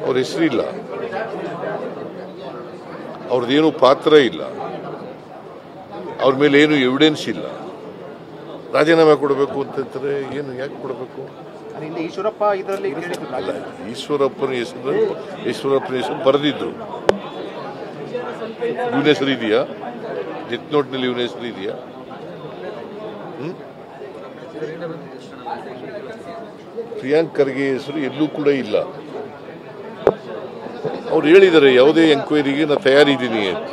ಅವ್ರ ಹೆಸರಿಲ್ಲ, ಅವ್ರದ್ದೇನು ಪಾತ್ರ ಇಲ್ಲ, ಅವ್ರ ಮೇಲೆ ಏನು ಎವಿಡೆನ್ಸ್ ಇಲ್ಲ. ರಾಜೀನಾಮೆ ಕೊಡಬೇಕು ಅಂತಂದ್ರೆ ಏನು, ಯಾಕೆ ಕೊಡಬೇಕು? ಈಶ್ವರಪ್ಪ ಇದರಲ್ಲಿ ಅಲ್ಲ, ಈಶ್ವರಪ್ಪನ ಹೆಸರು ಬರೆದಿದ್ರು. ಇವನ ಹೆಸರು ಇದೆಯಾ? ಡೆತ್ ನೋಟ್ನಲ್ಲಿ ಇವನ ಹೆಸರು ಇದೆಯಾ? ಪ್ರಿಯಾಂಕ್ ಖರ್ಗೆ ಹೆಸರು ಎಲ್ಲೂ ಕೂಡ ಇಲ್ಲ. ಅವ್ರು ಹೇಳಿದ್ದಾರೆ ಯಾವುದೇ ಎಂಕ್ವೈರಿಗೆ ನಾನು ತಯಾರಿದ್ದೀನಿ ಅಂತ.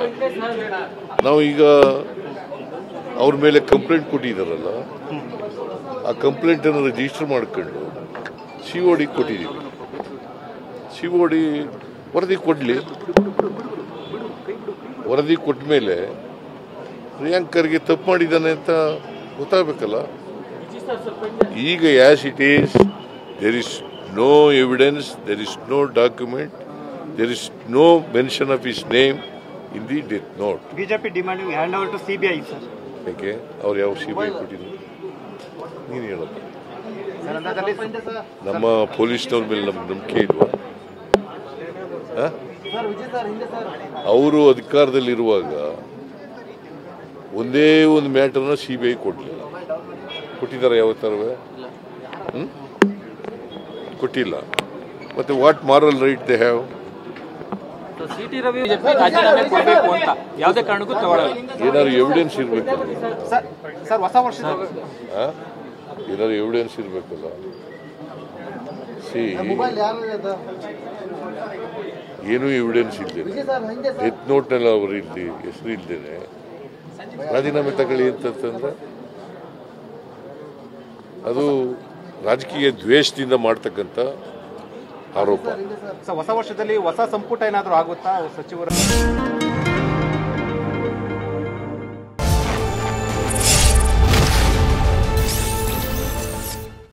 ನಾವು ಈಗ ಅವ್ರ ಮೇಲೆ ಕಂಪ್ಲೇಂಟ್ ಕೊಟ್ಟಿದ್ದಾರಲ್ಲ, ಆ ಕಂಪ್ಲೇಂಟನ್ನು ರಿಜಿಸ್ಟರ್ ಮಾಡ್ಕೊಂಡು COD ಕೊಟ್ಟಿದ್ದೀವಿ. COD ವರದಿ ಕೊಡಲಿ. ವರದಿ ಕೊಟ್ಟ ಮೇಲೆ ಪ್ರಿಯಾಂಕ್ ಖರ್ಗೆ ತಪ್ಪು ಮಾಡಿದ್ದಾನೆ ಅಂತ ಗೊತ್ತಾಗಬೇಕಲ್ಲ. ಈಗ as it is, there is no evidence, there is no document, there is no mention of his name in the death note. BJP demanding hand over to CBI sir. ಯಾಕೆ ಅವ್ರು ಯಾವ CBI ಕೊಟ್ಟಿದ್ರು? ನೀನು ಹೇಳಪ್ಪ. ನಮ್ಮ ಪೊಲೀಸ್ನವ್ರ ಮೇಲೆ ನಮ್ಗೆ ನಂಬಿಕೆ ಇಲ್ವಾ? ಅವರು ಅಧಿಕಾರದಲ್ಲಿರುವಾಗ ಒಂದೇ ಒಂದು ಮ್ಯಾಟರ್ನ CBI ಕೊಡಲಿಲ್ಲ. ಕೊಟ್ಟಿದ್ದಾರೆ ಯಾವತ್ತಾರವೇ? ಕೊಟ್ಟಿಲ್ಲ. ಮತ್ತೆ what moral right they have? ಏನಾದ್ರು ಎವಿಡೆನ್ಸ್ ಇರ್ಬೇಕಲ್ಲ, ಏನಾದ್ರು ಎವಿಡೆನ್ಸ್ ಇರ್ಬೇಕಲ್ಲ. ಏನೂ ಎವಿಡೆನ್ಸ್ ಇಲ್ದೇನೆ, ಡೆತ್ ನೋಟ್ನಲ್ಲಿ ಅವರು ಹೆಸರು ಇಲ್ದೇನೆ ರಾಜೀನಾಮೆ ತಗೊಳ್ಳಿ ಅಂತಂದ್ರೆ ಅದು ರಾಜಕೀಯ ದ್ವೇಷದಿಂದ ಮಾಡ್ತಕ್ಕಂಥ ಆರೋಪ. ಹೊಸ ವರ್ಷದಲ್ಲಿ ಹೊಸ ಸಂಪುಟ ಏನಾದರೂ ಆಗುತ್ತಾ ಸಚಿವರು?